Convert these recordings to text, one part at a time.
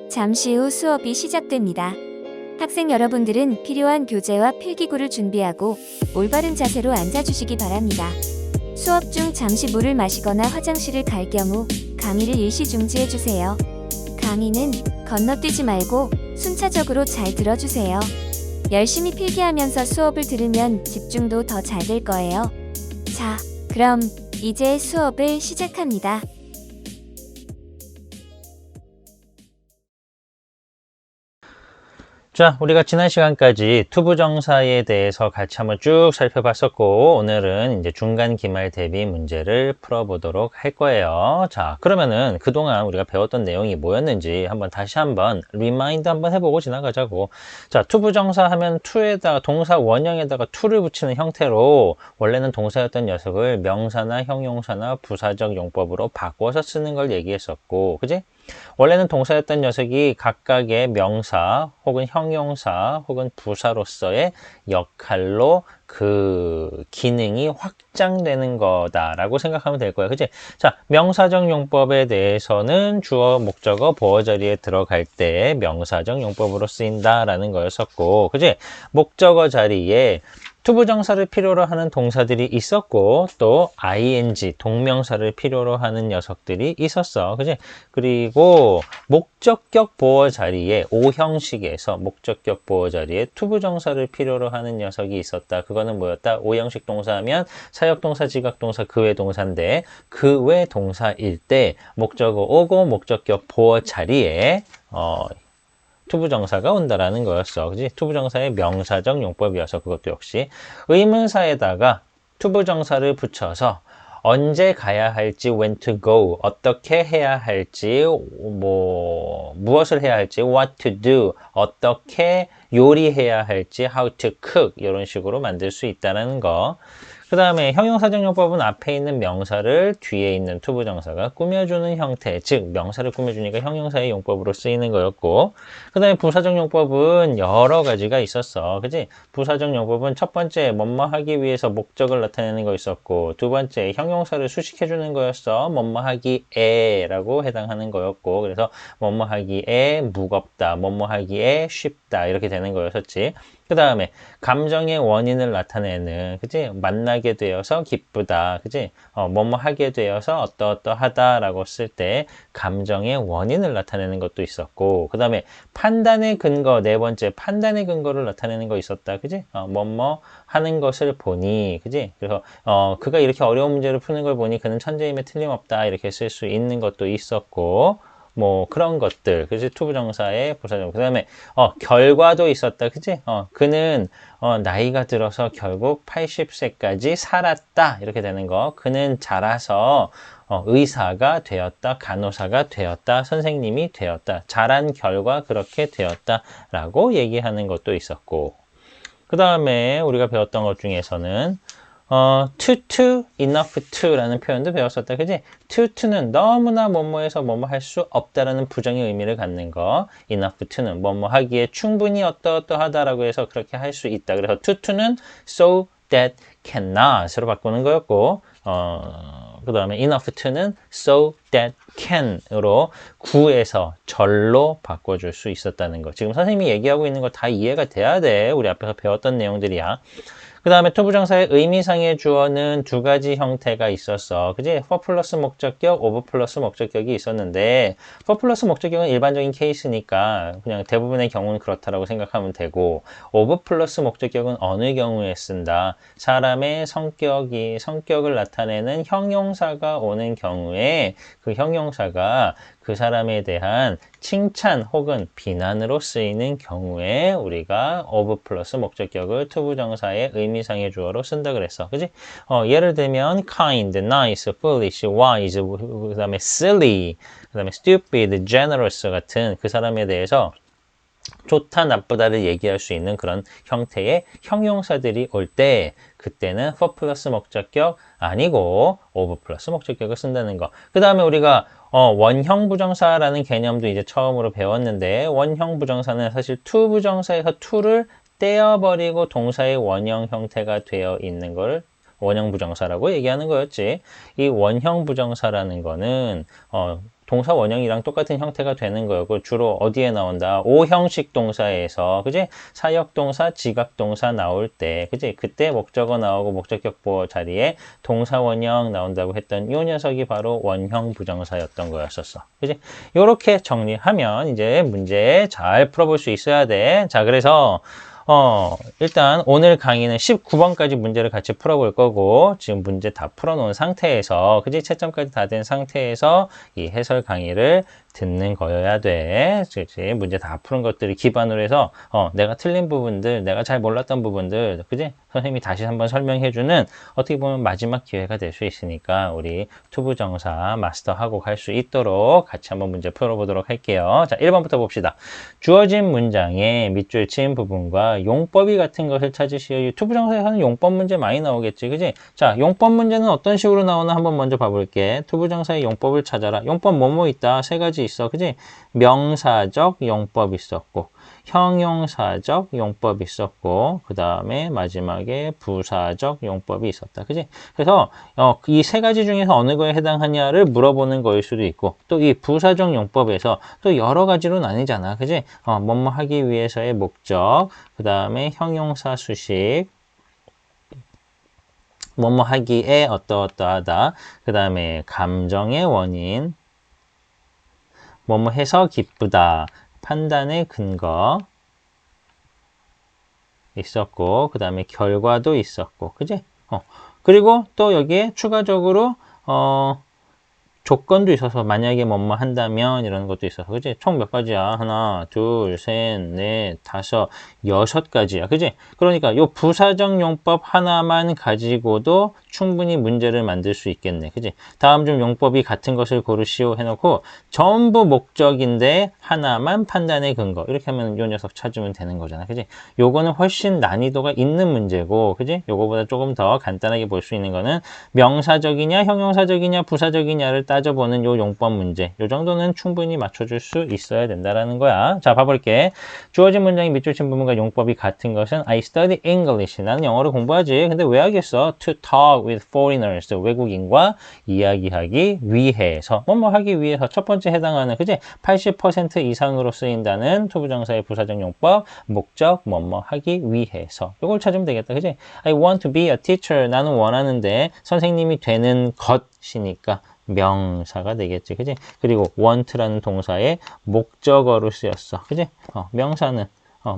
잠시 후 수업이 시작됩니다. 학생 여러분들은 필요한 교재와 필기구를 준비하고 올바른 자세로 앉아주시기 바랍니다. 수업 중 잠시 물을 마시거나 화장실을 갈 경우 강의를 일시 중지해주세요. 강의는 건너뛰지 말고 순차적으로 잘 들어주세요. 열심히 필기하면서 수업을 들으면 집중도 더 잘 될 거예요. 자, 그럼 이제 수업을 시작합니다. 자, 우리가 지난 시간까지 투부정사에 대해서 같이 한번 쭉 살펴봤었고, 오늘은 이제 중간 기말 대비 문제를 풀어보도록 할 거예요. 자, 그러면은 그동안 우리가 배웠던 내용이 뭐였는지 다시 한번 리마인드 한번 해보고 지나가자고. 자, 투부정사 하면 투에다가 동사 원형에다가 투를 붙이는 형태로 원래는 동사였던 녀석을 명사나 형용사나 부사적 용법으로 바꿔서 쓰는 걸 얘기했었고, 그지? 원래는 동사였던 녀석이 각각의 명사 혹은 형용사 혹은 부사로서의 역할로 그 기능이 확장되는 거다라고 생각하면 될 거예요. 그치? 자, 명사적 용법에 대해서는 주어, 목적어, 보어 자리에 들어갈 때 명사적 용법으로 쓰인다라는 거였었고, 그치? 목적어 자리에 투부정사를 필요로 하는 동사들이 있었고 또 ing 동명사를 필요로 하는 녀석들이 있었어. 그지? 그리고 목적격 보어 자리에 오형식에서 목적격 보어 자리에 투부정사를 필요로 하는 녀석이 있었다. 그거는 뭐였다? 오형식 동사하면 사역동사, 지각동사, 그 외 동사인데 그 외 동사일 때 목적어 오고 목적격 보어 자리에 투부정사가 온다라는 거였어. 그지? 투부정사의 명사적 용법이어서 그것도 역시 의문사에다가 투부정사를 붙여서 언제 가야 할지, when to go, 어떻게 해야 할지, 무엇을 해야 할지, what to do, 어떻게 요리해야 할지, how to cook, 이런 식으로 만들 수 있다는 거. 그 다음에 형용사적 용법은 앞에 있는 명사를 뒤에 있는 투부정사가 꾸며주는 형태, 즉 명사를 꾸며주니까 형용사의 용법으로 쓰이는 거였고, 그 다음에 부사적 용법은 여러 가지가 있었어. 그지? 부사적 용법은 첫 번째 뭐뭐 하기 위해서 목적을 나타내는 거 있었고, 두 번째 형용사를 수식해주는 거였어. 뭐뭐 하기에 라고 해당하는 거였고, 그래서 뭐뭐 하기에 무겁다, 뭐뭐 하기에 쉽다 이렇게 되는 거였었지. 그 다음에 감정의 원인을 나타내는, 그지? 만나게 되어서 기쁘다, 그지? 뭐뭐 하게 되어서 어떠어떠하다라고 쓸 때 감정의 원인을 나타내는 것도 있었고, 그 다음에 판단의 근거, 네 번째 판단의 근거를 나타내는 거 있었다, 그지? 뭐뭐 하는 것을 보니, 그지? 그래서 그가 이렇게 어려운 문제를 푸는 걸 보니 그는 천재임에 틀림없다 이렇게 쓸 수 있는 것도 있었고, 뭐 그런 것들, 그지? 투부정사의 부사적. 그 다음에 결과도 있었다, 그지? 그는 나이가 들어서 결국 80세까지 살았다 이렇게 되는 거. 그는 자라서 의사가 되었다, 간호사가 되었다, 선생님이 되었다, 자란 결과 그렇게 되었다 라고 얘기하는 것도 있었고, 그 다음에 우리가 배웠던 것 중에서는 to, enough to 라는 표현도 배웠었다. 그지? to는 너무나 뭐뭐해서 뭐뭐 할 수 없다라는 부정의 의미를 갖는 거. enough to는 뭐뭐 하기에 충분히 어떠어떠하다라고 해서 그렇게 할 수 있다. 그래서 to는 so that cannot으로 바꾸는 거였고, 그 다음에 enough to는 so that can으로 구에서 절로 바꿔줄 수 있었다는 거. 지금 선생님이 얘기하고 있는 거 다 이해가 돼야 돼. 우리 앞에서 배웠던 내용들이야. 그 다음에 투부정사의 의미상의 주어는 두 가지 형태가 있었어. 그지? for 플러스 목적격, of 플러스 목적격이 있었는데, for 플러스 목적격은 일반적인 케이스니까 그냥 대부분의 경우는 그렇다라고 생각하면 되고, of 플러스 목적격은 어느 경우에 쓴다? 사람의 성격을 나타내는 형용사가 오는 경우에 그 형용사가 그 사람에 대한 칭찬 혹은 비난으로 쓰이는 경우에 우리가 of 플러스 목적격을 투부정사의 의미상의 주어로 쓴다 그랬어. 그지? 예를 들면 kind, nice, foolish, wise, 그 다음에 silly, 그 다음에 stupid, generous 같은 그 사람에 대해서 좋다, 나쁘다를 얘기할 수 있는 그런 형태의 형용사들이 올 때 그때는 for 플러스 목적격 아니고 of 플러스 목적격을 쓴다는 거. 그 다음에 우리가 원형 부정사라는 개념도 이제 처음으로 배웠는데, 원형 부정사는 사실 to 부정사에서 to를 떼어버리고 동사의 원형 형태가 되어 있는 걸 원형 부정사라고 얘기하는 거였지. 이 원형 부정사라는 거는 동사 원형이랑 똑같은 형태가 되는 거고 주로 어디에 나온다? 5형식 동사에서 그지? 사역동사, 지각동사 나올 때 그지? 그때 목적어 나오고 목적격 보어 자리에 동사 원형 나온다고 했던 이 녀석이 바로 원형 부정사였던 거였었어. 그지? 요렇게 정리하면 이제 문제 잘 풀어볼 수 있어야 돼. 자, 그래서 일단 오늘 강의는 19번까지 문제를 같이 풀어볼 거고 지금 문제 다 풀어놓은 상태에서 그지? 채점까지 다 된 상태에서 이 해설 강의를 듣는 거여야 돼. 그치? 문제 다 푸는 것들을 기반으로 해서 내가 틀린 부분들, 내가 잘 몰랐던 부분들, 그지? 선생님이 다시 한번 설명해주는 어떻게 보면 마지막 기회가 될 수 있으니까 우리 투부정사 마스터하고 갈 수 있도록 같이 한번 문제 풀어보도록 할게요. 자, 1번부터 봅시다. 주어진 문장의 밑줄 친 부분과 용법이 같은 것을 찾으시오. 투부정사에서는 용법 문제 많이 나오겠지, 그지? 자, 용법 문제는 어떤 식으로 나오나 한번 먼저 봐볼게. 투부정사의 용법을 찾아라. 용법 뭐뭐 있다? 세 가지 있어, 그지? 명사적 용법 있었고, 형용사적 용법이 있었고, 그 다음에 마지막에 부사적 용법이 있었다. 그지? 그래서 이 세 가지 중에서 어느 거에 해당하냐를 물어보는 거일 수도 있고, 또 이 부사적 용법에서 또 여러 가지로 나뉘잖아. 그지? 뭐뭐 하기 위해서의 목적, 그 다음에 형용사 수식, 뭐뭐 하기에 어떠어떠하다, 그 다음에 감정의 원인, 뭐뭐 해서 기쁘다, 판단의 근거 있었고, 그 다음에 결과도 있었고, 그지? 그리고 또 여기에 추가적으로 조건도 있어서 만약에 뭐뭐 한다면 이런 것도 있어서, 그지? 총 몇 가지야? 하나, 둘, 셋, 넷, 다섯, 6가지야. 그지? 그러니까 요 부사적 용법 하나만 가지고도 충분히 문제를 만들 수 있겠네. 그지? 다음 중 용법이 같은 것을 고르시오 해놓고 전부 목적인데 하나만 판단의 근거. 이렇게 하면 요 녀석 찾으면 되는 거잖아. 그지? 요거는 훨씬 난이도가 있는 문제고, 그지? 요거보다 조금 더 간단하게 볼 수 있는 거는 명사적이냐, 형용사적이냐, 부사적이냐를 따져보는 요 용법 문제. 요 정도는 충분히 맞춰줄 수 있어야 된다라는 거야. 자, 봐볼게. 주어진 문장이 밑줄 친 부분과 용법이 같은 것은 I study English. 나는 영어를 공부하지. 근데 왜 하겠어? To talk with foreigners. 외국인과 이야기하기 위해서. 뭐뭐 하기 위해서. 첫 번째 해당하는, 그지? 80% 이상으로 쓰인다는 투부정사의 부사적 용법, 목적, 뭐뭐 하기 위해서. 요걸 찾으면 되겠다. 그지? I want to be a teacher. 나는 원하는데 선생님이 되는 것이니까 명사가 되겠지. 그지? 그리고 want라는 동사의 목적어로 쓰였어. 그지? 명사는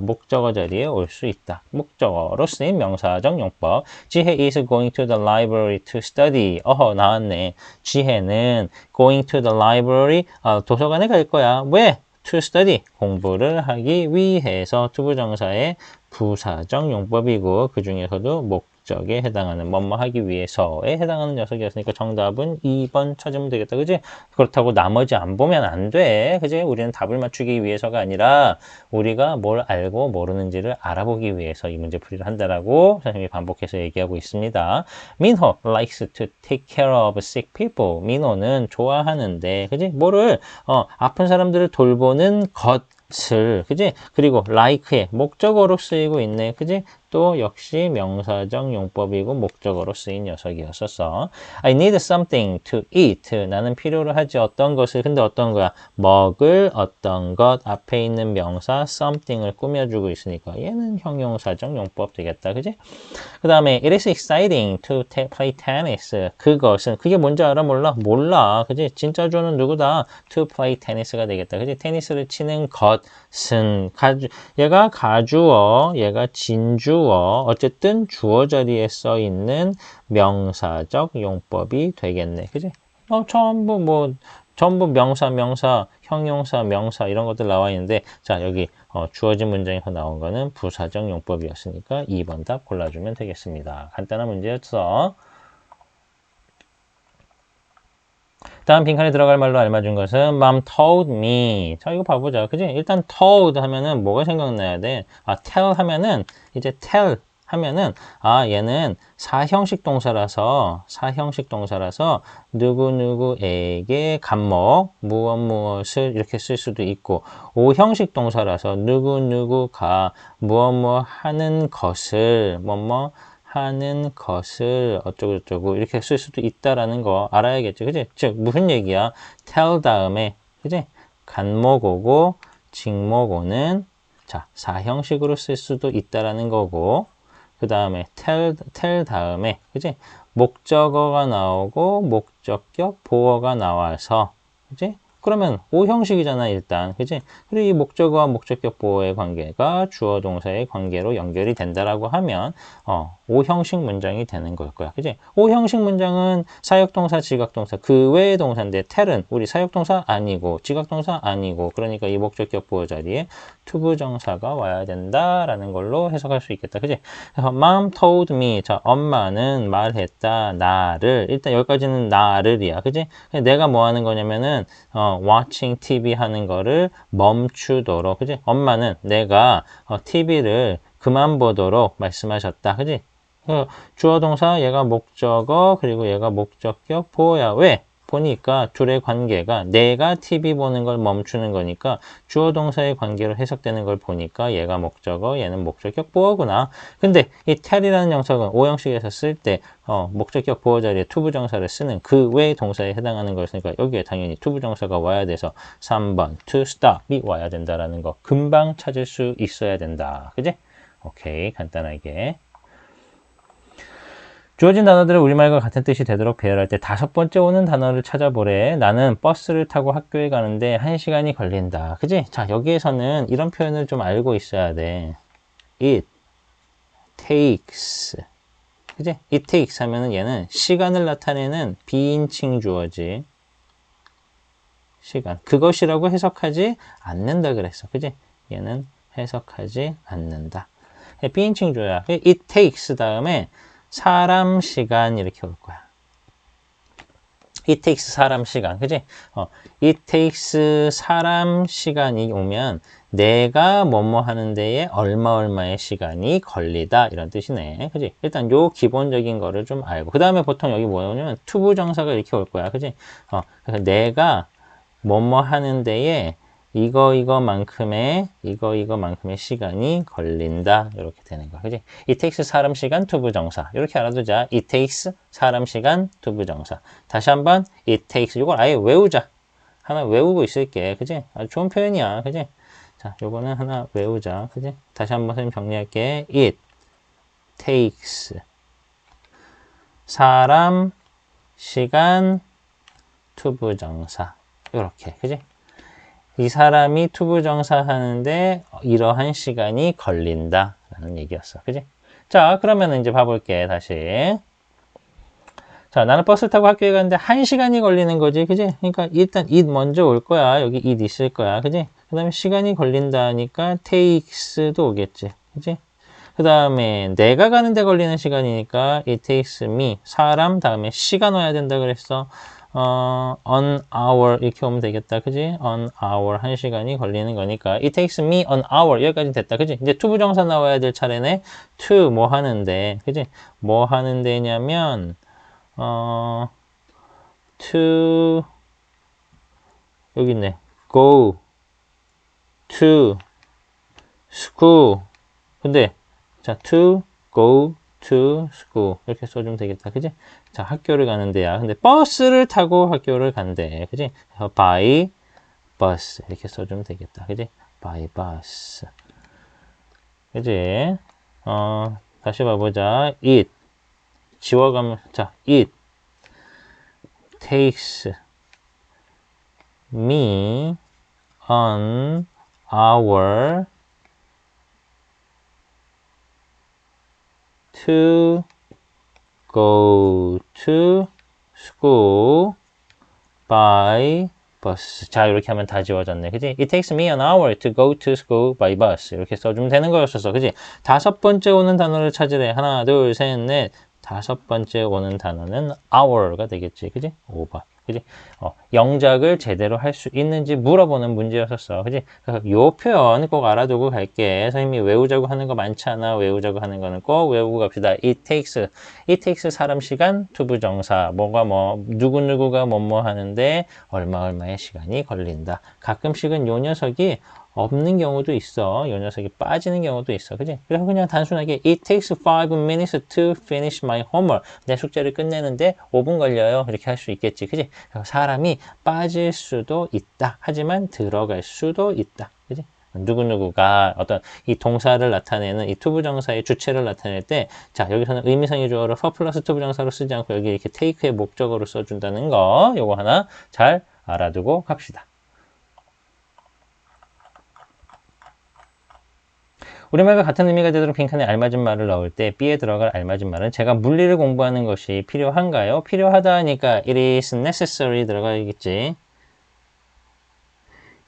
목적어 자리에 올 수 있다. 목적어로 쓰인 명사적 용법. 지혜 is going to the library to study. 나왔네. 지혜는 going to the library, 도서관에 갈 거야. 왜? to study, 공부를 하기 위해서. 투부정사의 부사적 용법이고 그 중에서도 목적에 해당하는 뭐뭐 하기 위해서에 해당하는 녀석이었으니까 정답은 2번 찾으면 되겠다. 그지? 그렇다고 나머지 안 보면 안 돼. 그지? 우리는 답을 맞추기 위해서가 아니라 우리가 뭘 알고 모르는지를 알아보기 위해서 이 문제 풀이를 한다라고 선생님이 반복해서 얘기하고 있습니다. 민호 likes to take care of sick people. 민호는 좋아하는데, 그지? 뭐를 아픈 사람들을 돌보는 것을, 그지? 그리고 like의 목적어로 쓰이고 있네. 그지? 또 역시 명사적 용법이고 목적어로 쓰인 녀석이었었어. I need something to eat. 나는 필요로 하지 어떤 것을. 근데 어떤 거야? 먹을 어떤 것. 앞에 있는 명사 something을 꾸며주고 있으니까 얘는 형용사적 용법 되겠다. 그지? 그 다음에 it is exciting to play tennis. 그것은, 그게 뭔지 알아? 몰라? 몰라. 그지? 진짜 주어는 누구다? to play tennis가 되겠다. 그지? 테니스를 치는 것은 얘가 가주어, 얘가 진주어, 어쨌든 주어 자리에 써 있는 명사적 용법이 되겠네. 그지? 전부 명사, 형용사, 명사 이런 것들 나와 있는데, 자, 여기 주어진 문장에서 나온 거는 부사적 용법이었으니까 2번 답 골라주면 되겠습니다. 간단한 문제였어. 다음 빈칸에 들어갈 말로 알맞은 것은 Mom told me. 자, 이거 봐보자. 그지? 일단 told 하면은 뭐가 생각나야 돼? tell 하면은, 이제 tell 하면은, 얘는 사형식 동사라서 누구누구에게 간목, 무엇을 이렇게 쓸 수도 있고, 5형식 동사라서 누구누구가 무엇 하는 것을, 하는 것을 어쩌고저쩌고 이렇게 쓸 수도 있다라는 거 알아야겠지. 그지? 즉, 무슨 얘기야? tell 다음에, 그지? 간목 오고, 직목 오는, 자, 사형식으로 쓸 수도 있다라는 거고, 그 다음에 tell 다음에, 그지? 목적어가 나오고, 목적격 보어가 나와서, 그지? 그러면 오형식이잖아, 일단. 그지? 그리고 이 목적어와 목적격 보어의 관계가 주어 동사의 관계로 연결이 된다라고 하면, 오형식 문장이 되는 걸 거야. 그지? 오형식 문장은 사역동사, 지각동사, 그 외의 동사인데, tell은 우리 사역동사 아니고, 지각동사 아니고, 그러니까 이 목적격 보어 자리에 투부정사가 와야 된다라는 걸로 해석할 수 있겠다. 그지? 그래서 mom told me. 자, 엄마는 말했다. 나를. 일단 여기까지는 나를이야. 그지? 내가 뭐 하는 거냐면은, watching TV 하는 거를 멈추도록. 그지? 엄마는 내가 TV를 그만 보도록 말씀하셨다. 그지? 주어 동사 얘가 목적어 그리고 얘가 목적격 보어야. 왜? 보니까 둘의 관계가 내가 TV 보는 걸 멈추는 거니까 주어 동사의 관계로 해석되는 걸 보니까 얘가 목적어, 얘는 목적격 보어구나. 근데 이 tell이라는 형식은 오형식에서 쓸 때 목적격 보어 자리에 투부정사를 쓰는 그 외의 동사에 해당하는 것이니까 여기에 당연히 투부정사가 와야 돼서 3번 to stop이 와야 된다라는 거 금방 찾을 수 있어야 된다. 그지? 오케이, 간단하게. 주어진 단어들을 우리말과 같은 뜻이 되도록 배열할 때 5번째 오는 단어를 찾아보래. 나는 버스를 타고 학교에 가는데 1시간이 걸린다. 그지? 자, 여기에서는 이런 표현을 좀 알고 있어야 돼. It takes. 그지? It takes 하면은 얘는 시간을 나타내는 비인칭 주어지. 시간. 그것이라고 해석하지 않는다 그랬어. 그지? 얘는 해석하지 않는다. 비인칭 주어야. It takes 다음에 사람 시간 이렇게 올 거야. It takes 사람 시간, 그지? It takes 사람 시간이 오면 내가 뭐뭐 하는 데에 얼마의 시간이 걸리다 이런 뜻이네, 그지? 일단 요 기본적인 거를 좀 알고 그 다음에 보통 여기 뭐냐면 투부정사가 이렇게 올 거야, 그지? 그래서 내가 뭐뭐 하는 데에 이거만큼의 시간이 걸린다. 이렇게 되는 거야. 그지? It takes 사람 시간 투부정사. 이렇게 알아두자. It takes 사람 시간 투부정사. 다시 한번 It takes. 이걸 아예 외우자. 하나 외우고 있을게. 그지? 아주 좋은 표현이야. 그지? 자, 요거는 하나 외우자. 그지? 다시 한번 선생님 정리할게. It takes 사람 시간 투부정사. 이렇게. 그지? 이 사람이 투부정사 하는데 이러한 시간이 걸린다 라는 얘기였어. 그지? 자, 그러면 이제 봐볼게. 다시. 자, 나는 버스 타고 학교에 가는데 1시간이 걸리는 거지. 그지? 그러니까 일단 it 먼저 올 거야. 여기 it 있을 거야. 그지? 그 다음에 시간이 걸린다니까 takes도 오겠지. 그지? 그 다음에 내가 가는데 걸리는 시간이니까 it takes me 사람 다음에 시간 와야 된다 그랬어. an hour 이렇게 오면 되겠다. 그지? an hour 1시간이 걸리는 거니까 it takes me an hour 여기까지 됐다. 그지? 이제 투부정사 나와야 될 차례네. to 뭐 하는데. 그지? 뭐 하는 데냐면 to 여기 있네. go to school. 근데 자, to go to school 이렇게 써주면 되겠다. 그지? 자, 학교를 가는 데야. 근데 버스를 타고 학교를 간대. 그지? by bus 이렇게 써주면 되겠다. 그지? by bus. 그지? 다시 봐보자. it 지워가면 자, it takes me an hour to go to school by bus. 자, 이렇게 하면 다 지워졌네. 그지? It takes me an hour to go to school by bus. 이렇게 써주면 되는 거였었어. 그지? 5번째 오는 단어를 찾으래. 하나, 둘, 셋, 넷. 5번째 오는 단어는 hour가 되겠지. 그지? 5번. 그지? 영작을 제대로 할 수 있는지 물어보는 문제였었어. 그지? 그래서 요 표현 꼭 알아두고 갈게. 선생님이 외우자고 하는 거 많잖아. 외우자고 하는 거는 꼭 외우고 갑시다. It takes 사람 시간, 투부정사. 뭐가 뭐, 누구누구가 뭐뭐 하는데 얼마의 시간이 걸린다. 가끔씩은 요 녀석이 없는 경우도 있어. 요 녀석이 빠지는 경우도 있어. 그지? 그래서 그냥 단순하게 It takes 5 minutes to finish my homework. 내 숙제를 끝내는데 5분 걸려요. 이렇게 할 수 있겠지. 그지? 사람이 빠질 수도 있다. 하지만 들어갈 수도 있다. 그지? 누구누구가 어떤 이 동사를 나타내는 이 투부정사의 주체를 나타낼 때, 자, 여기서는 의미상의 주어를 for 플러스 투부정사로 쓰지 않고 여기 이렇게 take의 목적어로 써준다는 거, 요거 하나 잘 알아두고 갑시다. 우리말과 같은 의미가 되도록 빈칸에 알맞은 말을 넣을 때 B에 들어갈 알맞은 말은 제가 물리를 공부하는 것이 필요한가요? 필요하다 하니까 it is necessary 들어가야겠지.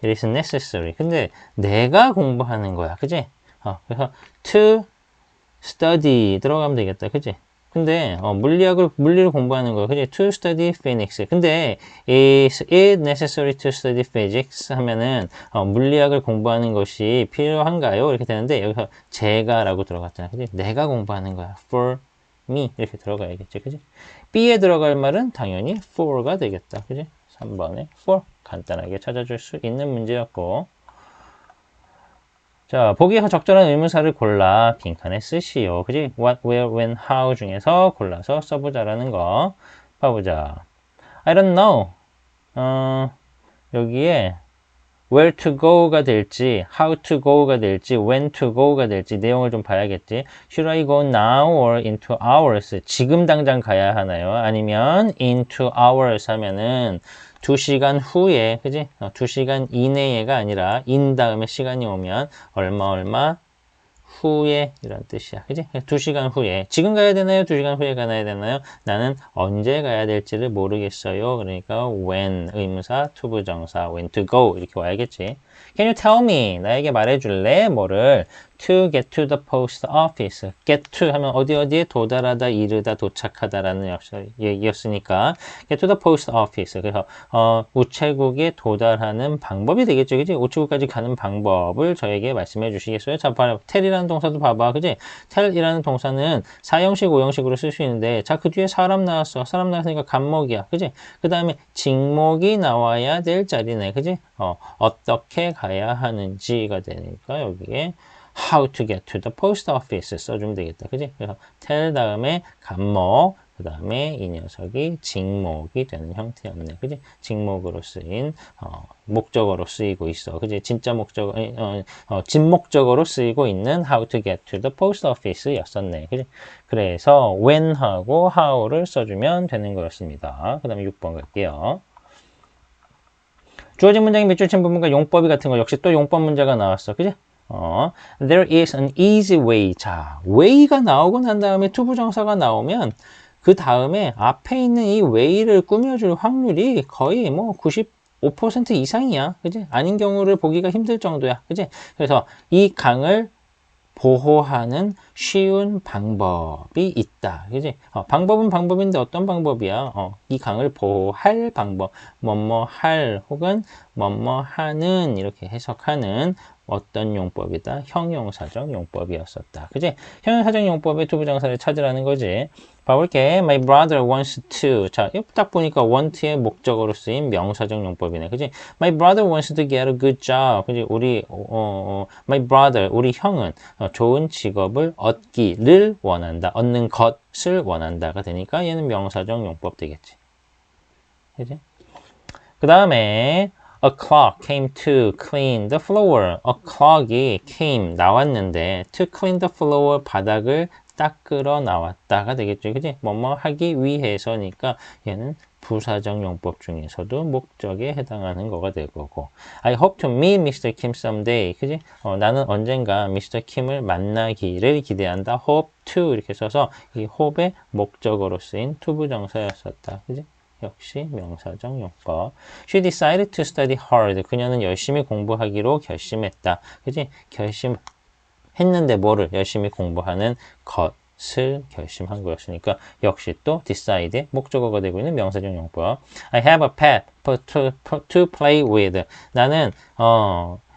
It is necessary. 근데 내가 공부하는 거야. 그지? 그래서 to study 들어가면 되겠다. 그지? 근데 물리를 공부하는 거야. 그지? To study physics. 근데 is it necessary to study physics 하면은 물리학을 공부하는 것이 필요한가요? 이렇게 되는데 여기서 제가라고 들어갔잖아. 그지? 내가 공부하는 거야. For me 이렇게 들어가야겠지. 그지? B에 들어갈 말은 당연히 for가 되겠다. 그지? 3번에 for 간단하게 찾아줄 수 있는 문제였고, 자, 보기가 적절한 의문사를 골라 빈칸에 쓰시오. 그지? What, where, when, how 중에서 골라서 써보자라는 거. 봐보자. I don't know. 여기에 where to go가 될지, how to go가 될지, when to go가 될지 내용을 좀 봐야겠지. Should I go now or into hours? 지금 당장 가야 하나요? 아니면 into hours 하면은 2시간 후에, 그지? 2시간 이내에가 아니라 in 다음에 시간이 오면 얼마 후에 이런 뜻이야. 그지? 2시간 후에. 지금 가야 되나요? 2시간 후에 가야 되나요? 나는 언제 가야 될지를 모르겠어요. 그러니까 when 의문사, 투부정사, when to go 이렇게 와야겠지. Can you tell me? 나에게 말해줄래? 뭐를? To get to the post office. Get to 하면 어디에 도달하다, 이르다, 도착하다라는 얘기였으니까 get to the post office. 그래서 우체국에 도달하는 방법이 되겠죠. 그지? 우체국까지 가는 방법을 저에게 말씀해 주시겠어요? 자, 봐라. tell이라는 동사도 봐봐. 그지? tell이라는 동사는 4형식, 5형식으로 쓸 수 있는데, 자, 그 뒤에 사람 나왔어. 사람 나왔으니까 간목이야. 그지? 그 다음에 직목이 나와야 될 자리네. 그지? 어떻게 가야 하는지가 되니까 여기에 how to get to the post office 써주면 되겠다. 그지? 그래서 tell 다음에 간목, 그 다음에 이 녀석이 직목이 되는 형태였네. 그지? 직목으로 쓰인, 목적어로 쓰이고 있어. 그지? 진짜 목적어, 진목적어로 쓰이고 있는 how to get to the post office 였었네. 그지? 그래서 when하고 how를 써주면 되는 거였습니다. 그 다음에 6번 갈게요. 주어진 문장의 밑줄 친 부분과 용법이 같은 거 역시 또 용법 문제가 나왔어. 그지? There is an easy way. 자, way가 나오고 난 다음에 투부정사가 나오면 그 다음에 앞에 있는 이 way를 꾸며줄 확률이 거의 뭐 95% 이상이야. 그지? 아닌 경우를 보기가 힘들 정도야. 그지? 그래서 이 강을 보호하는 쉬운 방법이 있다. 그지? 방법은 방법인데 어떤 방법이야? 이 강을 보호할 방법. 뭐뭐 할 혹은 뭐뭐 하는 이렇게 해석하는 어떤 용법이다? 형용사적 용법이었었다. 그지? 형용사적 용법의 투부정사를 찾으라는 거지. 봐볼게. My brother wants to. 자, 딱 보니까 want의 목적어로 쓰인 명사적 용법이네. 그지? My brother wants to get a good job. 그지? my brother, 우리 형은 좋은 직업을 얻기를 원한다. 얻는 것을 원한다가 되니까 얘는 명사적 용법 되겠지. 그지? 그 다음에 A clock came to clean the floor. A clock이 came, 나왔는데 to clean the floor, 바닥을 닦으러 나왔다가 되겠죠. 그지? 뭐뭐 하기 위해서니까 얘는 부사적 용법 중에서도 목적에 해당하는 거가 될 거고. I hope to meet Mr. Kim someday. 그지? 나는 언젠가 Mr. Kim을 만나기를 기대한다. hope to 이렇게 써서 이 hope의 목적어로 쓰인 투부정사였었다. 그지? 역시 명사적 용법. She decided to study hard. 그녀는 열심히 공부하기로 결심했다. 그지? 결심했는데 뭐를 열심히 공부하는 것을 결심한 거였으니까 역시 또 decide의 목적어가 되고 있는 명사적 용법. I have a pet to play with. 나는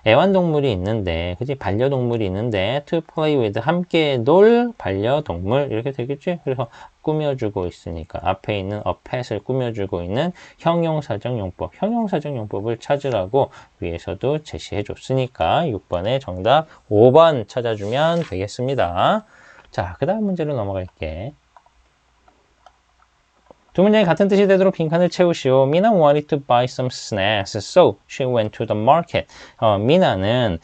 애완동물이 있는데, 그지? 반려동물이 있는데, to play with, 함께 놀 반려동물, 이렇게 되겠지? 그래서 꾸며주고 있으니까, 앞에 있는 a pet을 꾸며주고 있는 형용사적 용법, 형용사적 용법을 찾으라고 위에서도 제시해 줬으니까, 6번의 정답 5번 찾아주면 되겠습니다. 자, 그 다음 문제로 넘어갈게. 두 문장이 같은 뜻이 되도록 빈칸을 채우시오. Mina wanted to buy some snacks, so she went to the market. 미나는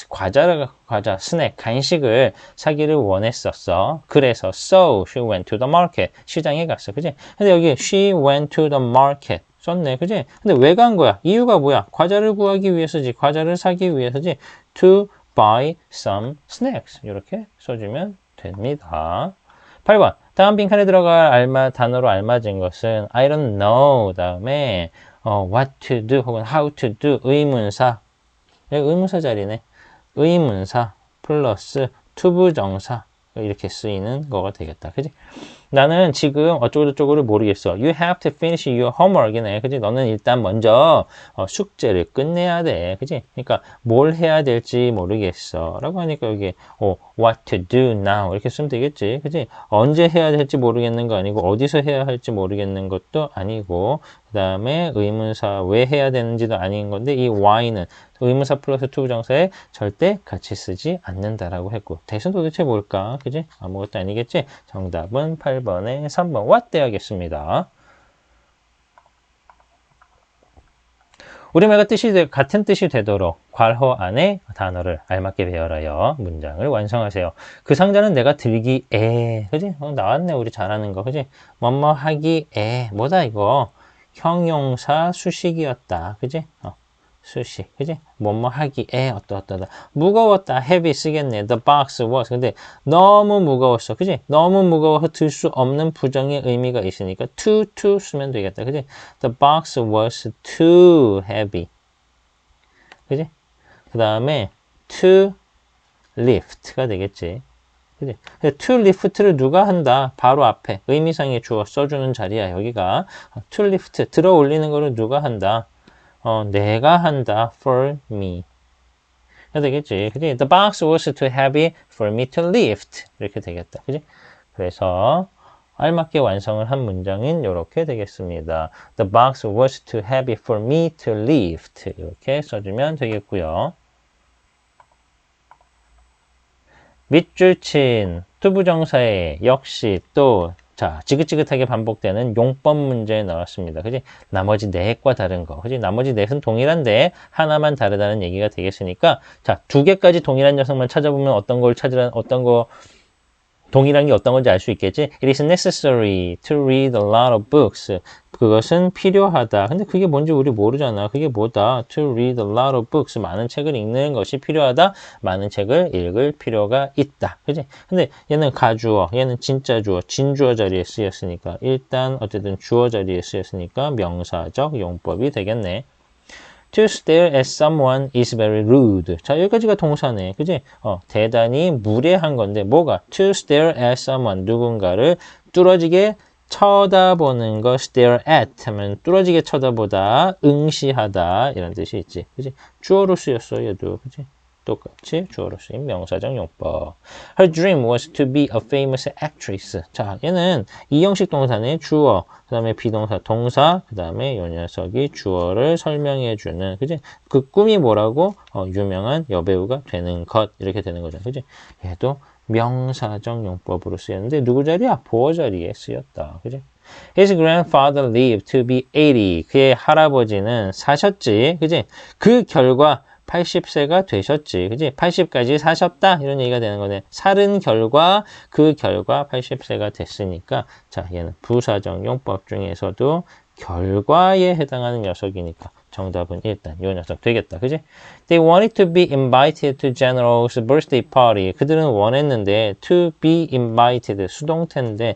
과자, 스낵, 간식을 사기를 원했었어. 그래서 so she went to the market. 시장에 갔어, 그지? 근데 여기 she went to the market 썼네, 그지? 근데 왜 간 거야? 이유가 뭐야? 과자를 구하기 위해서지, 과자를 사기 위해서지. To buy some snacks. 이렇게 써주면 됩니다. 8번. 다음 빈칸에 들어갈 단어로 알맞은 것은 I don't know 다음에 what to do 혹은 how to do 의문사. 의문사 자리네. 의문사 플러스 투부정사 이렇게 쓰이는 거가 되겠다. 그지? 나는 지금 어쩌고저쩌고를 모르겠어. You have to finish your homework이네. 그지? 너는 일단 먼저 숙제를 끝내야 돼. 그지? 그러니까 뭘 해야 될지 모르겠어. 라고 하니까 여기 what to do now 이렇게 쓰면 되겠지. 그지? 언제 해야 될지 모르겠는 거 아니고 어디서 해야 할지 모르겠는 것도 아니고 그 다음에 의문사 왜 해야 되는지도 아닌 건데 이 why는 의문사 플러스 투부정사에 절대 같이 쓰지 않는다라고 했고 대신 도대체 뭘까? 그지? 아무것도 아니겠지? 정답은 8번에 3번 what 되야겠습니다. 우리말과 같은 뜻이 되도록 괄호 안에 단어를 알맞게 배열하여 문장을 완성하세요. 그 상자는 내가 들기에, 그지? 나왔네, 우리 잘하는 거, 그지? 뭐뭐 하기에, 뭐다 이거? 형용사 수식이었다, 그지? 수식, 그지? 뭐뭐 하기에 어떠다. 무거웠다, heavy 쓰겠네. The box was. 근데 너무 무거웠어, 그지? 너무 무거워서 들 수 없는 부정의 의미가 있으니까 to 쓰면 되겠다, 그지? The box was too heavy, 그지? 그 다음에 to lift가 되겠지, 그지? to lift를 누가 한다? 바로 앞에 의미상의 주어 써주는 자리야, 여기가. to lift, 들어 올리는 거를 누가 한다? 내가 한다. for me. 해야 되겠지. 그지? The box was too heavy for me to lift. 이렇게 되겠다. 그지? 그래서 알맞게 완성을 한 문장은 이렇게 되겠습니다. The box was too heavy for me to lift. 이렇게 써주면 되겠고요. 밑줄 친 투부정사에 역시 또 자, 지긋지긋하게 반복되는 용법 문제에 나왔습니다. 그지? 나머지 넷과 다른 거. 그지? 나머지 넷은 동일한데 하나만 다르다는 얘기가 되겠으니까 자, 두 개까지 동일한 녀석만 찾아보면 동일한 게 어떤 건지 알 수 있겠지? It is necessary to read a lot of books. 그것은 필요하다. 근데 그게 뭔지 우리 모르잖아. 그게 뭐다? To read a lot of books. 많은 책을 읽는 것이 필요하다. 많은 책을 읽을 필요가 있다. 그지? 근데 얘는 가주어, 얘는 진짜 주어, 진주어 자리에 쓰였으니까 일단 어쨌든 주어 자리에 쓰였으니까 명사적 용법이 되겠네. To stare at someone is very rude. 자, 여기까지가 동사네. 그지? 대단히 무례한 건데, 뭐가? To stare at someone. 누군가를 뚫어지게 쳐다보는 거, stare at 하면 뚫어지게 쳐다보다, 응시하다, 이런 뜻이 있지. 그지? 주어로 쓰였어, 얘도. 그지? 똑같이 주어로 쓰인 명사적 용법. Her dream was to be a famous actress. 자, 얘는 이형식 동사네. 주어, 그 다음에 비동사, 동사, 그 다음에 이 녀석이 주어를 설명해주는, 그지? 그 꿈이 뭐라고? 유명한 여배우가 되는 것. 이렇게 되는 거죠. 그지? 얘도 명사적 용법으로 쓰였는데, 누구 자리야? 보어 자리에 쓰였다. 그지? His grandfather lived to be 80. 그의 할아버지는 사셨지. 그지? 그 결과, 80세가 되셨지. 그지? 80까지 사셨다. 이런 얘기가 되는 거네. 살은 결과, 그 결과 80세가 됐으니까, 자, 얘는 부사적 용법 중에서도 결과에 해당하는 녀석이니까, 정답은 일단 이 녀석 되겠다. 그지? They wanted to be invited to General's birthday party. 그들은 원했는데, to be invited. 수동태인데,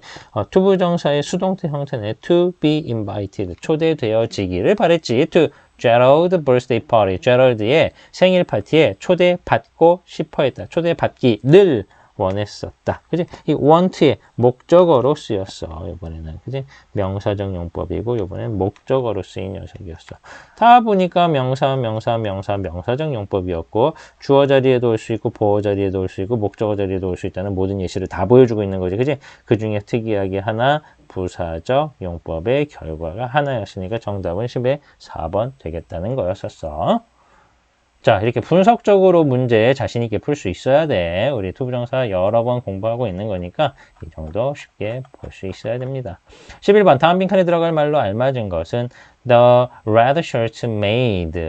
투부정사의 수동태 형태네. to be invited. 초대되어지기를 바랬지. to Gerald birthday party. 제럴드의 생일 파티에 초대받고 싶어 했다. 초대받기를 원했었다. 그지? 이 want의 목적어로 쓰였어. 이번에는. 그지? 명사적 용법이고 이번엔 목적어로 쓰인 녀석이었어. 다 보니까 명사적 용법이었고 주어 자리에도 올 수 있고 보어 자리에도 올 수 있고 목적어 자리에도 올 수 있다는 모든 예시를 다 보여주고 있는 거지. 그지? 그 중에 특이하게 하나 부사적 용법의 결과가 하나였으니까 정답은 10의 4번 되겠다는 거였었어. 자, 이렇게 분석적으로 문제 자신 있게 풀 수 있어야 돼. 우리 투부정사 여러 번 공부하고 있는 거니까 이 정도 쉽게 볼 수 있어야 됩니다. 11번 다음 빈칸에 들어갈 말로 알맞은 것은 The red shirt made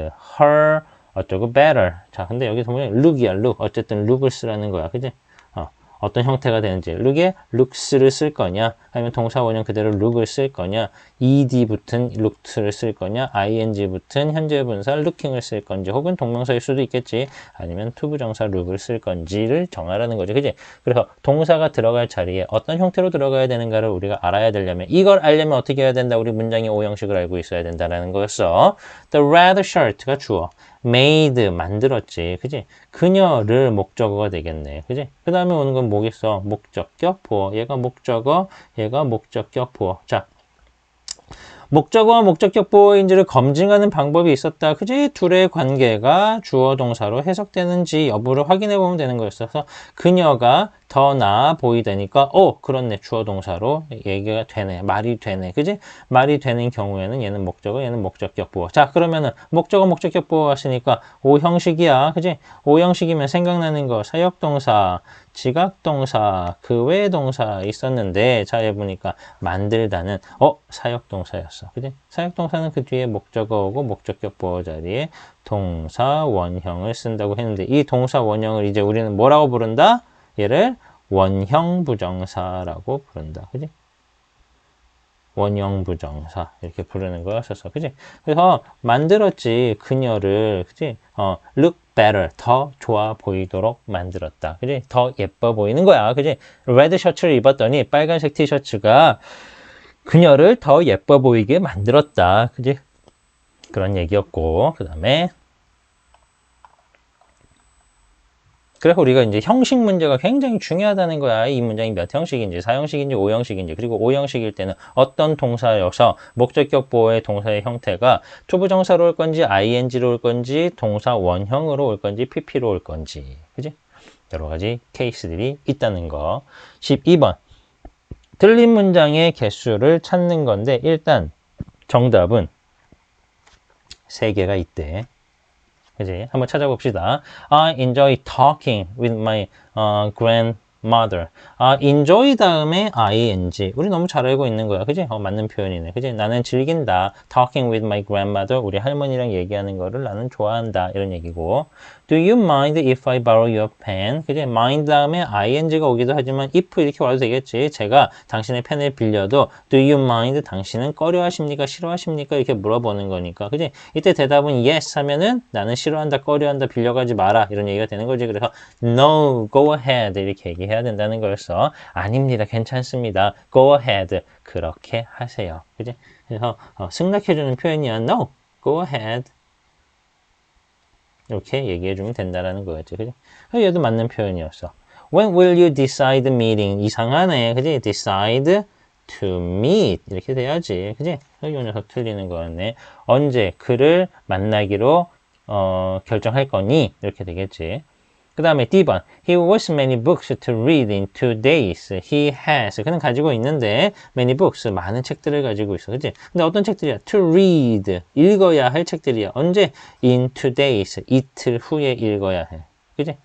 her 어쩌고 better. 자, 근데 여기서 보면 look이야, look. 어쨌든 look을 쓰라는 거야. 그지? 어떤 형태가 되는지 look에 looks를 쓸 거냐 아니면 동사 원형 그대로 look을 쓸 거냐 ed 붙은 looked를 쓸 거냐 ing 붙은 현재 분사 looking을 쓸 건지 혹은 동명사일 수도 있겠지 아니면 투부정사 look을 쓸 건지를 정하라는 거지 그지 그래서 동사가 들어갈 자리에 어떤 형태로 들어가야 되는가를 우리가 알아야 되려면 이걸 알려면 어떻게 해야 된다 우리 문장의 오형식을 알고 있어야 된다라는 거였어 the red shirt가 주어 made 만들었지 그지 그녀를 목적어가 되겠네 그지 그 다음에 오는 건 뭐겠어 목적격 보어 얘가 목적어 얘가 목적격 보어 자 목적어와 목적격 보어인지를 검증하는 방법이 있었다. 그지? 둘의 관계가 주어 동사로 해석되는지 여부를 확인해 보면 되는 거였어서 그녀가 더 나아 보이다니까 그렇네. 주어 동사로 얘기가 되네. 말이 되네. 그지? 말이 되는 경우에는 얘는 목적어, 얘는 목적격 보어. 자, 그러면은 목적어, 목적격 보어 왔으니까 오형식이야. 그지? 오형식이면 생각나는 거 사역동사, 지각동사, 그 외의 동사 있었는데 자, 얘 보니까 만들다는 사역동사였어. 그지? 사역동사는 그 뒤에 목적어 오고 목적격 보어 자리에 동사 원형을 쓴다고 했는데 이 동사 원형을 이제 우리는 뭐라고 부른다? 얘를 원형 부정사라고 부른다. 그지? 원형 부정사 이렇게 부르는 거였었어. 그지? 그래서 만들었지 그녀를 그지? look better 더 좋아 보이도록 만들었다. 그지? 더 예뻐 보이는 거야. 그지? 레드 셔츠를 입었더니 빨간색 티셔츠가 그녀를 더 예뻐 보이게 만들었다. 그지? 그런 얘기였고 그다음에 그래서 우리가 이제 형식 문제가 굉장히 중요하다는 거야. 이 문장이 몇 형식인지, 4형식인지, 5형식인지, 그리고 5형식일 때는 어떤 동사여서 목적격 보어의 동사의 형태가 투부정사로 올 건지, ing로 올 건지, 동사 원형으로 올 건지, pp로 올 건지. 그지? 여러 가지 케이스들이 있다는 거. 12번. 틀린 문장의 개수를 찾는 건데, 일단 정답은 3개가 있대. 그지? 한번 찾아봅시다. I enjoy talking with my grandmother. enjoy 다음에 ing. 우리 너무 잘 알고 있는 거야. 그지? 맞는 표현이네. 그지? 나는 즐긴다. talking with my grandmother. 우리 할머니랑 얘기하는 거를 나는 좋아한다. 이런 얘기고. Do you mind if I borrow your pen? 그지? mind 다음에 ing가 오기도 하지만 if 이렇게 와도 되겠지. 제가 당신의 펜을 빌려도 do you mind? 당신은 꺼려하십니까? 싫어하십니까? 이렇게 물어보는 거니까. 그지? 이때 대답은 yes 하면은 나는 싫어한다, 꺼려한다, 빌려가지 마라. 이런 얘기가 되는 거지. 그래서 no, go ahead 이렇게 얘기해야 된다는 거였어. 아닙니다. 괜찮습니다. go ahead. 그렇게 하세요. 그지? 그래서 승낙해주는 표현이야. no, go ahead. 이렇게 얘기해주면 된다라는 거였지. 그지? 얘도 맞는 표현이었어. When will you decide meeting? 이상하네. 그지? decide to meet. 이렇게 돼야지. 그지? 이 녀석 틀리는 거였네. 언제 그를 만나기로 결정할 거니? 이렇게 되겠지. 그 다음에 D번. He was many books to read in 2 days. He has. 그는 가지고 있는데 many books. 많은 책들을 가지고 있어. 그치? 근데 어떤 책들이야? To read. 읽어야 할 책들이야. 언제? In 2 days. 이틀 후에 읽어야 해. 그치?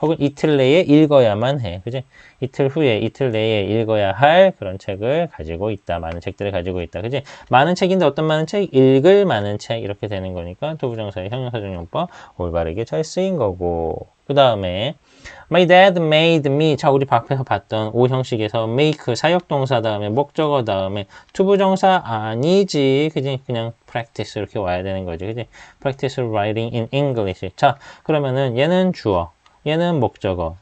혹은 이틀 내에 읽어야만 해. 그치? 이틀 후에, 이틀 내에 읽어야 할 그런 책을 가지고 있다. 많은 책들을 가지고 있다. 그치? 많은 책인데 어떤 많은 책? 읽을 많은 책. 이렇게 되는 거니까 투부정사의 형용사적용법 올바르게 잘 쓰인 거고. 그 다음에 My dad made me. 자, 우리 앞에서 봤던 5형식에서 make 사역동사 다음에 목적어 다음에 투부정사 아니지. 그지? 그냥 practice 이렇게 와야 되는 거지. 그지? practice writing in English. 자, 그러면은 얘는 주어. 얘는 목적어.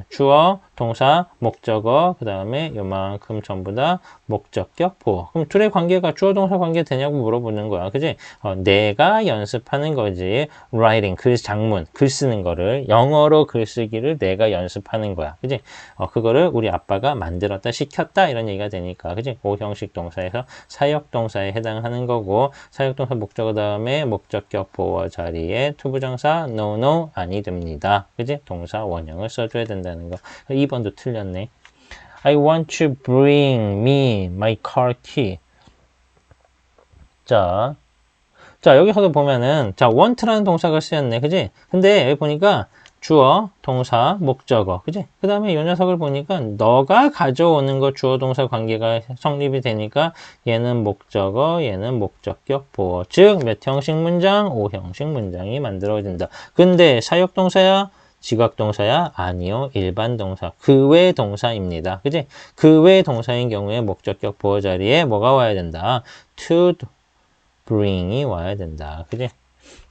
주어, 동사, 목적어, 그 다음에 요만큼 전부 다 목적격, 보어. 그럼 둘의 관계가 주어 동사 관계 되냐고 물어보는 거야. 그지? 내가 연습하는 거지. writing, 장문, 글 쓰는 거를, 영어로 글쓰기를 내가 연습하는 거야. 그지? 그거를 우리 아빠가 만들었다, 시켰다, 이런 얘기가 되니까. 그지? 오형식 동사에서 사역 동사에 해당하는 거고, 사역 동사 목적어 다음에 목적격, 보어 자리에 투부정사, no, 아니 됩니다. 그지? 동사 원형을 써줘야 된다는 거. 2번도 틀렸네. I want to bring me my car key. 자, 여기서도 보면은, want라는 동사가 쓰였네. 그지? 근데 여기 보니까 주어, 동사, 목적어. 그지? 그 다음에 이 녀석을 보니까 너가 가져오는 거 주어, 동사 관계가 성립이 되니까 얘는 목적어, 얘는 목적격, 보어. 즉, 몇 형식 문장? 5형식 문장이 만들어진다. 근데 사역동사야? 지각동사야? 아니요. 일반 동사. 그 외 동사입니다. 그지? 그 외 동사인 경우에 목적격 보어 자리에 뭐가 와야 된다? to bring이 와야 된다. 그지?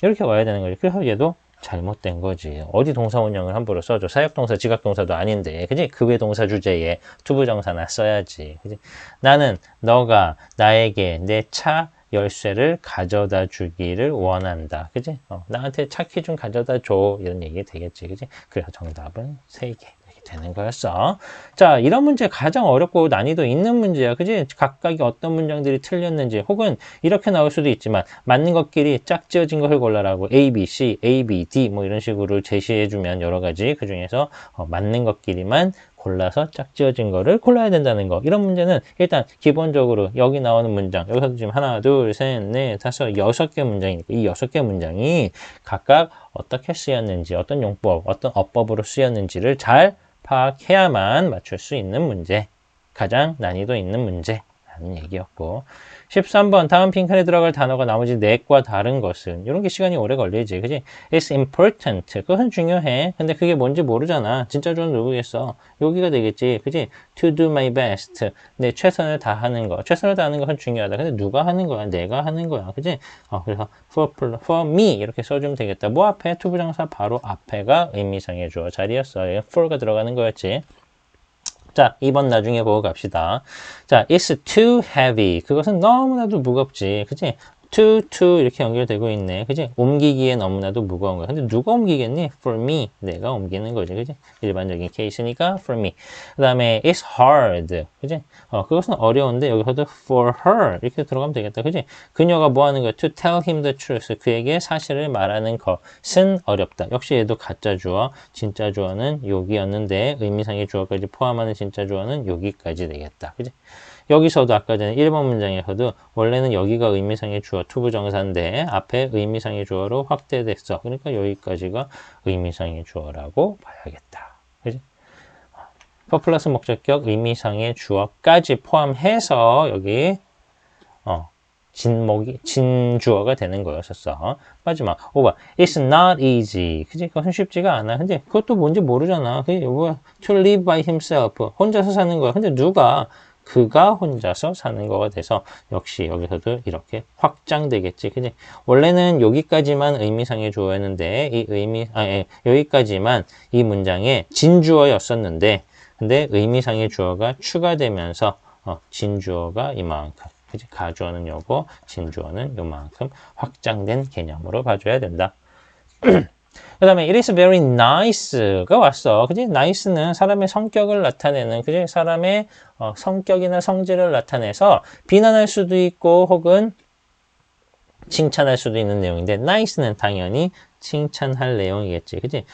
이렇게 와야 되는 거지. 그래서 얘도 잘못된 거지. 어디 동사 원형을 함부로 써줘. 사역동사, 지각동사도 아닌데. 그지? 그 외 동사 주제에 투부정사나 써야지. 그지? 나는 너가 나에게 내 차 열쇠를 가져다 주기를 원한다. 그지? 나한테 차 키 좀 가져다 줘. 이런 얘기 되겠지. 그지? 그래서 정답은 3개. 되는 거였어. 자, 이런 문제 가장 어렵고 난이도 있는 문제야. 그지? 각각이 어떤 문장들이 틀렸는지 혹은 이렇게 나올 수도 있지만 맞는 것끼리 짝지어진 것을 골라라고 A, B, C, A, B, D 뭐 이런 식으로 제시해주면 여러 가지 그 중에서 맞는 것끼리만 골라서 짝지어진 거를 골라야 된다는 거. 이런 문제는 일단 기본적으로 여기 나오는 문장, 여기서 지금 하나, 둘, 셋, 넷, 다섯, 6개 문장이니까 이 6개 문장이 각각 어떻게 쓰였는지, 어떤 용법, 어떤 어법으로 쓰였는지를 잘 파악해야만 맞출 수 있는 문제. 가장 난이도 있는 문제라는 얘기였고. 13번 다음 빈칸에 들어갈 단어가 나머지 4과 다른 것은 이런 게 시간이 오래 걸리지. 그지? It's important. 그것은 중요해. 근데 그게 뭔지 모르잖아. 진짜 주어는 누구겠어? 여기가 되겠지. 그지? To do my best. 내 최선을 다하는 거. 최선을 다하는 것은 중요하다. 근데 누가 하는 거야? 내가 하는 거야. 그지? 그래서 for me 이렇게 써주면 되겠다. 뭐 앞에? 투부정사 바로 앞에가 의미상의 주어 자리였어. for가 들어가는 거였지. 자, 2번 나중에 보고 갑시다. 자, it's too heavy. 그것은 너무나도 무겁지. 그치? to 이렇게 연결되고 있네. 그치? 옮기기에 너무나도 무거운 거야. 근데 누가 옮기겠니? For me. 내가 옮기는 거지. 그치? 일반적인 케이스니까 for me. 그 다음에 it's hard. 그치? 그것은 어려운데 여기서도 for her. 이렇게 들어가면 되겠다. 그치? 그녀가 뭐 하는 거야? To tell him the truth. 그에게 사실을 말하는 것은 어렵다. 역시 얘도 가짜 주어. 진짜 주어는 여기였는데 의미상의 주어까지 포함하는 진짜 주어는 여기까지 되겠다. 그치? 여기서도 아까 전에 1번 문장에서도 원래는 여기가 의미상의 주어 투부정사인데 앞에 의미상의 주어로 확대됐어. 그러니까 여기까지가 의미상의 주어라고 봐야겠다. 그지? for 플러스 목적격 의미상의 주어까지 포함해서 여기 진주어가 되는 거였었어. 마지막 5번 It's not easy. 그지? 그것은 쉽지가 않아. 근데 그것도 뭔지 모르잖아. 그게 뭐야? To live by himself. 혼자서 사는 거야. 근데 그가 혼자서 사는 거가 돼서 역시 여기서도 이렇게 확장되겠지. 그지? 원래는 여기까지만 의미상의 주어였는데 여기까지만 이 문장에 진주어였었는데 근데 의미상의 주어가 추가되면서 진주어가 이만큼 그치? 가주어는 요거, 진주어는 요만큼 확장된 개념으로 봐줘야 된다. 그 다음에 it is very nice가 왔어. 그지? nice는 사람의 성격을 나타내는, 그지? 사람의 성격이나 성질을 나타내서 비난할 수도 있고 혹은 칭찬할 수도 있는 내용인데 nice는 당연히 칭찬할 내용이겠지. 그지?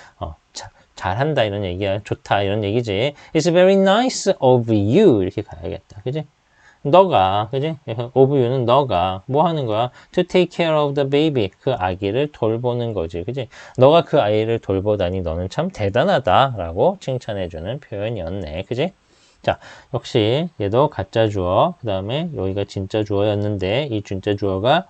잘한다 이런 얘기야. 좋다 이런 얘기지. It's very nice of you 이렇게 가야겠다. 그지? 너가, 그지? of you는 너가 뭐 하는 거야? To take care of the baby. 그 아기를 돌보는 거지. 그지? 너가 그 아이를 돌보다니 너는 참 대단하다. 라고 칭찬해주는 표현이었네. 그지? 자, 역시 얘도 가짜 주어. 그 다음에 여기가 진짜 주어였는데 이 진짜 주어가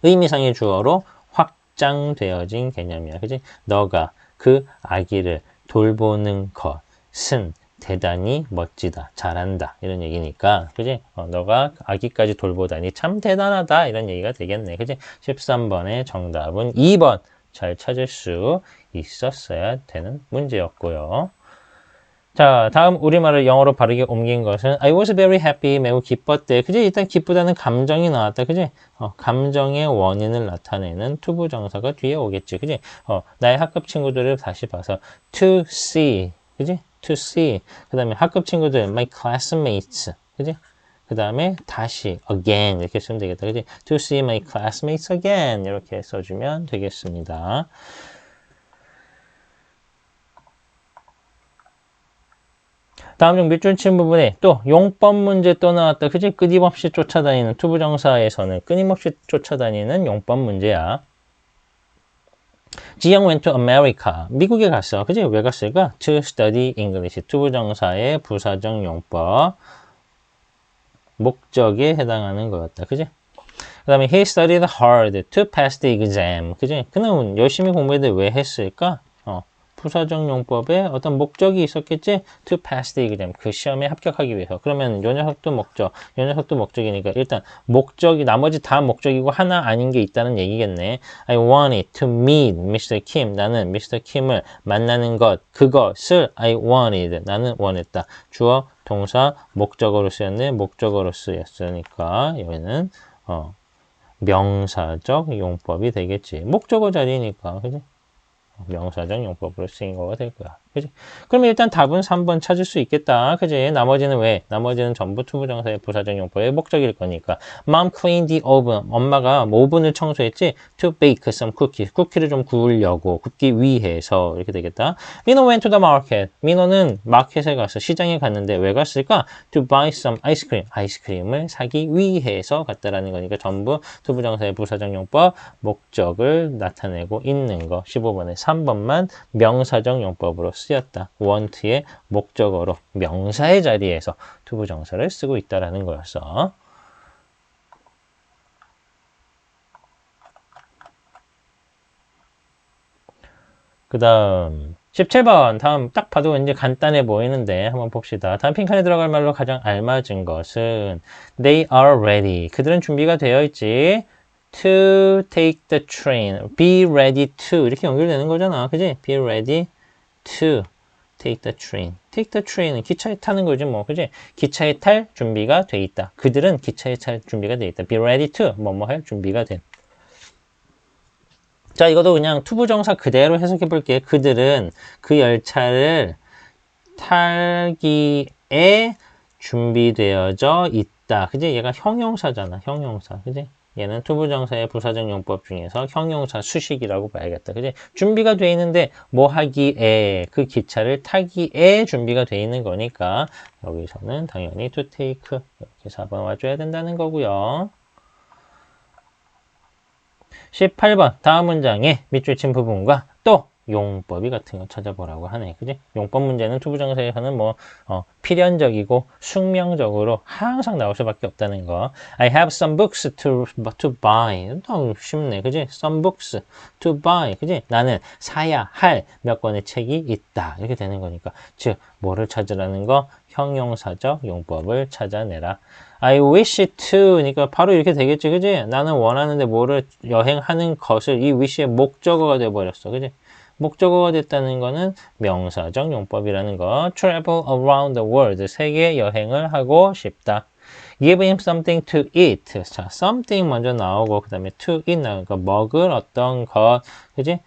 의미상의 주어로 확장되어진 개념이야. 그지? 너가 그 아기를 돌보는 것은 대단히 멋지다, 잘한다 이런 얘기니까 그지? 너가 아기까지 돌보다니 참 대단하다 이런 얘기가 되겠네. 그지? 13번의 정답은 2번 잘 찾을 수 있었어야 되는 문제였고요. 자, 다음 우리말을 영어로 바르게 옮긴 것은 I was very happy, 매우 기뻤대. 그지? 일단 기쁘다는 감정이 나왔다. 그지? 감정의 원인을 나타내는 투부정사가 뒤에 오겠지. 그지? 나의 학급 친구들을 다시 봐서 to see. 그지? to see. 그 다음에 학급 친구들, my classmates. 그지? 그 다음에 다시 again 이렇게 쓰면 되겠다. 그지? to see my classmates again 이렇게 써주면 되겠습니다. 다음 중 밑줄 친 부분에 또 용법 문제 또 나왔다. 그지? 끊임없이 쫓아다니는 투부정사에서는 끊임없이 쫓아다니는 용법 문제야. 지영 went to America. 미국에 갔어. 그지? 왜 갔을까? To study English. 투부정사의 부사적 용법. 목적에 해당하는 거였다. 그지? 그 다음에 he studied hard to pass the exam. 그지? 그는 열심히 공부했는데 왜 했을까? 부사적 용법에 어떤 목적이 있었겠지? To pass the exam. 그 시험에 합격하기 위해서. 그러면 요 녀석도 목적, 요 녀석도 목적이니까 일단 목적이 나머지 다 목적이고 하나 아닌 게 있다는 얘기겠네. I wanted to meet Mr. Kim. 나는 Mr. Kim을 만나는 것, 그것을 I wanted. 나는 원했다. 주어, 동사, 목적어로 쓰였네. 목적어로 쓰였으니까 여기는 명사적 용법이 되겠지. 목적어 자리니까. 그지? 명사적 용법으로 쓰인 거가 될 거야. 그지? 그러면 일단 답은 3번 찾을 수 있겠다. 그지? 나머지는 왜? 나머지는 전부 투부정사의 부사적 용법의 목적일 거니까. Mom cleaned the oven. 엄마가 오븐을 청소했지? To bake some cookies. 쿠키를 좀 구우려고. 굽기 위해서. 이렇게 되겠다. Mino went to the market. 민호는 마켓에 가서 시장에 갔는데 왜 갔을까? To buy some ice cream. 아이스크림을 사기 위해서 갔다라는 거니까 전부 투부정사의 부사적 용법, 목적을 나타내고 있는 거. 15번에 3번만 명사적 용법으로 쓰였다. want의 목적어로 명사의 자리에서 투부정사를 쓰고 있다라는 거였어. 그 다음 17번 다음 딱 봐도 이제 간단해 보이는데 한번 봅시다. 다음 빈칸에 들어갈 말로 가장 알맞은 것은 They are ready. 그들은 준비가 되어 있지. To take the train. Be ready to. 이렇게 연결되는 거잖아. 그지? Be ready to take the train. take the train은 기차에 타는 거지 뭐. 그지? 기차에 탈 준비가 돼 있다. 그들은 기차에 탈 준비가 돼 있다. Be ready to. 뭐뭐 할 준비가 된. 자, 이것도 그냥 투부정사 그대로 해석해 볼게. 그들은 그 열차를 타기에 준비되어져 있다. 그지? 얘가 형용사잖아. 형용사. 그지? 얘는 투부정사의 부사적 용법 중에서 형용사 수식이라고 봐야겠다. 그지? 준비가 돼 있는데 뭐 하기에 그 기차를 타기에 준비가 돼 있는 거니까 여기서는 당연히 to take 이렇게 4번 와줘야 된다는 거고요. 18번 다음 문장에 밑줄 친 부분과 또 용법이 같은 거 찾아보라고 하네. 그지? 용법 문제는 투부정사에서는 뭐 필연적이고 숙명적으로 항상 나올 수밖에 없다는 거. I have some books to buy. 너무 쉽네. 그지? Some books to buy. 그지? 나는 사야 할 몇 권의 책이 있다. 이렇게 되는 거니까. 즉 뭐를 찾으라는 거? 형용사적 용법을 찾아내라. I wish to 그러니까 바로 이렇게 되겠지. 그지? 나는 원하는데 뭐를 여행하는 것을 이 wish의 목적어가 돼버렸어. 그지? 목적어가 됐다는 거는 명사적 용법이라는 거. Travel around the world. 세계 여행을 하고 싶다. Give him something to eat. 자, something 먼저 나오고 그 다음에 to eat 나오니까 먹을 어떤 것. 그지?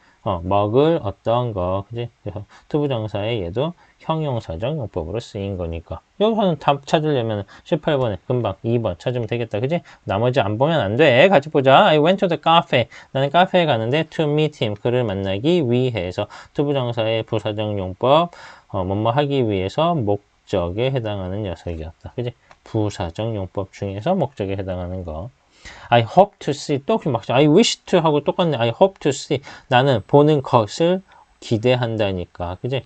먹을 어떤 거. 그지? 그래서 투부정사의 얘도 형용사적 용법으로 쓰인 거니까. 여기서는 답 찾으려면 18번에 금방 2번 찾으면 되겠다. 그지? 나머지 안 보면 안 돼. 같이 보자. I went to the cafe. 나는 카페에 가는데 to meet him. 그를 만나기 위해서. 투부정사의 부사적 용법, 뭐뭐 하기 위해서 목적에 해당하는 녀석이었다. 그지? 부사적 용법 중에서 목적에 해당하는 거. I hope to see. 또 막 I wish to 하고 똑같네. I hope to see. 나는 보는 것을 기대한다니까. 그지?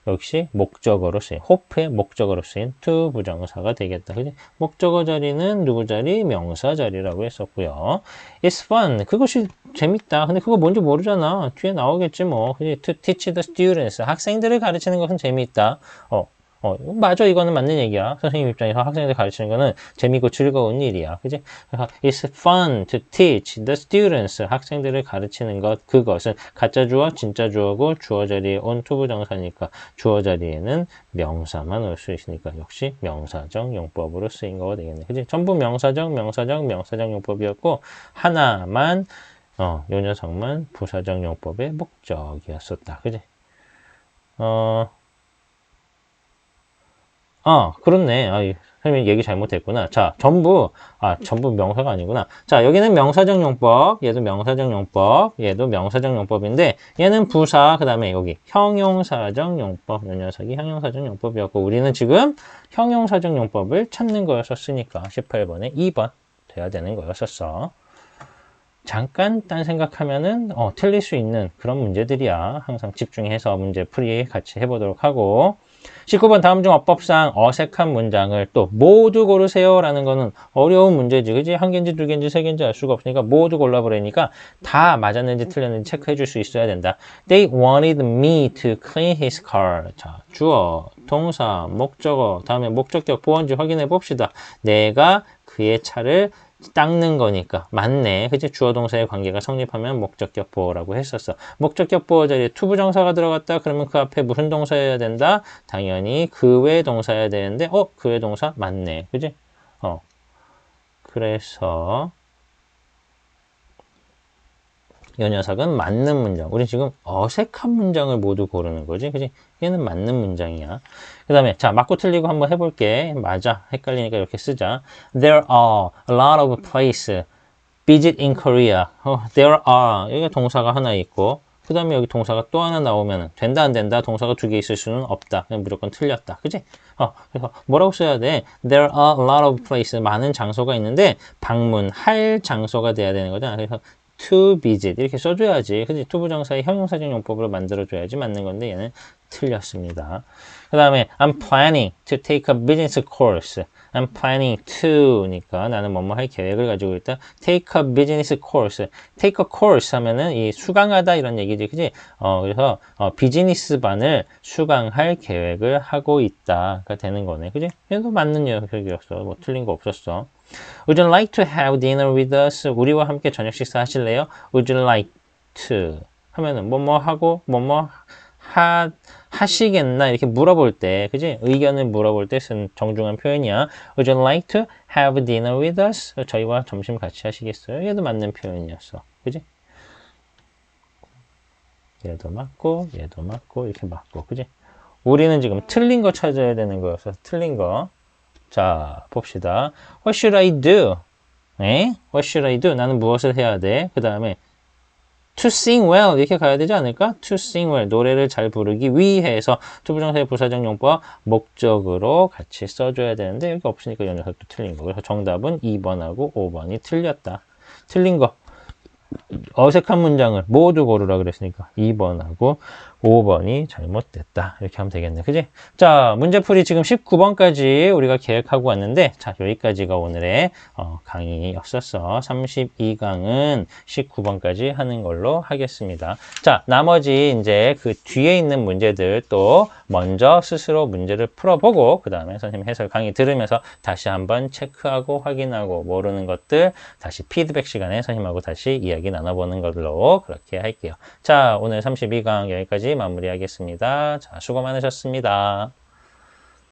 역시 목적어로 쓰인, hope의 목적어로 쓰인 to 부정사가 되겠다. 그지? 목적어 자리는 누구 자리? 명사 자리라고 했었고요. It's fun. 그것이 재밌다. 근데 그거 뭔지 모르잖아. 뒤에 나오겠지 뭐. 그지? To teach the students. 학생들을 가르치는 것은 재미있다. 맞아. 이거는 맞는 얘기야. 선생님 입장에서 학생들 가르치는 거는 재미있고 즐거운 일이야. 그지? 그래서 it's fun to teach the students. 학생들을 가르치는 것, 그것은 가짜 주어, 진짜 주어고 주어 자리에 온 투부정사니까 주어 자리에는 명사만 올 수 있으니까 역시 명사적 용법으로 쓰인 거가 되겠네. 그지? 전부 명사적 용법이었고 하나만 요 녀석만 부사적 용법의 목적이었었다. 그지? 그렇네. 선생님 얘기 잘못했구나. 자, 전부 명사가 아니구나. 자, 여기는 명사적 용법, 얘도 명사적 용법, 얘도 명사적 용법인데, 얘는 부사, 그 다음에 여기 형용사적 용법, 이 녀석이 형용사적 용법이었고, 우리는 지금 형용사적 용법을 찾는 거였었으니까, 18번에 2번 돼야 되는 거였었어. 잠깐 딴 생각하면은, 틀릴 수 있는 그런 문제들이야. 항상 집중해서 문제 풀이 같이 해보도록 하고, 19번 다음 중 어법상 어색한 문장을 또 모두 고르세요 라는 거는 어려운 문제지. 그지? 한 개인지 두 개인지 세 개인지 알 수가 없으니까 모두 골라버리니까 다 맞았는지 틀렸는지 체크해 줄 수 있어야 된다. They wanted me to clean his car. 자, 주어, 동사, 목적어, 다음에 목적격 보어인지 확인해 봅시다. 내가 그의 차를 닦는 거니까 맞네. 그치? 주어 동사의 관계가 성립하면 목적격 보어라고 했었어. 목적격 보어 자리에 투부정사가 들어갔다. 그러면 그 앞에 무슨 동사여야 된다? 당연히 그 외 동사여야 되는데 그 외 동사 맞네. 그치? 그래서 이 녀석은 맞는 문장. 우리 지금 어색한 문장을 모두 고르는 거지. 그치? 얘는 맞는 문장이야. 그 다음에, 자, 맞고 틀리고 한번 해볼게. 맞아. 헷갈리니까 이렇게 쓰자. There are a lot of places visit in Korea. There are. 여기 동사가 하나 있고, 그 다음에 여기 동사가 또 하나 나오면 된다, 안 된다. 동사가 두 개 있을 수는 없다. 그냥 무조건 틀렸다. 그치? 그래서 뭐라고 써야 돼? There are a lot of places. 많은 장소가 있는데, 방문할 장소가 돼야 되는 거잖아. 그래서 to visit 이렇게 써줘야지. 그치? 투부정사의 형용사적 용법으로 만들어줘야지 맞는 건데 얘는 틀렸습니다. 그 다음에 I'm planning to take a business course. I'm planning to니까 나는 뭐뭐 할 계획을 가지고 있다. Take a business course. Take a course 하면은 이 수강하다 이런 얘기지. 그치? 그래서 비즈니스 반을 수강할 계획을 하고 있다가 되는 거네. 그치? 얘도 맞는 녀석이었어. 뭐 틀린 거 없었어. Would you like to have dinner with us? 우리와 함께 저녁 식사 하실래요? Would you like to? 하면은 뭐뭐 하고 뭐뭐 하시겠나 이렇게 물어볼 때, 그지? 의견을 물어볼 때 쓴 정중한 표현이야. Would you like to have dinner with us? 저희와 점심 같이 하시겠어요? 얘도 맞는 표현이었어. 그지? 얘도 맞고 이렇게 맞고, 그지? 우리는 지금 틀린 거 찾아야 되는 거여서 틀린 거. 자, 봅시다. What should I do? What should I do? 나는 무엇을 해야 돼? 그 다음에 to sing well 이렇게 가야 되지 않을까? to sing well 노래를 잘 부르기 위해서 투부정사의 부사적 용법 목적으로 같이 써줘야 되는데 여기 없으니까 이 녀석도 틀린 거. 그래서 정답은 2번하고 5번이 틀렸다. 틀린 거. 어색한 문장을 모두 고르라 그랬으니까 2번하고 5번이 잘못됐다. 이렇게 하면 되겠네. 그지? 자, 문제풀이 지금 19번까지 우리가 계획하고 왔는데, 자, 여기까지가 오늘의 강의였었어. 32강은 19번까지 하는 걸로 하겠습니다. 자, 나머지 이제 그 뒤에 있는 문제들 또 먼저 스스로 문제를 풀어보고, 그 다음에 선생님 해설 강의 들으면서 다시 한번 체크하고 확인하고 모르는 것들 다시 피드백 시간에 선생님하고 다시 이야기 나눠보는 걸로 그렇게 할게요. 자, 오늘 32강 여기까지 마무리하겠습니다. 자, 수고 많으셨습니다.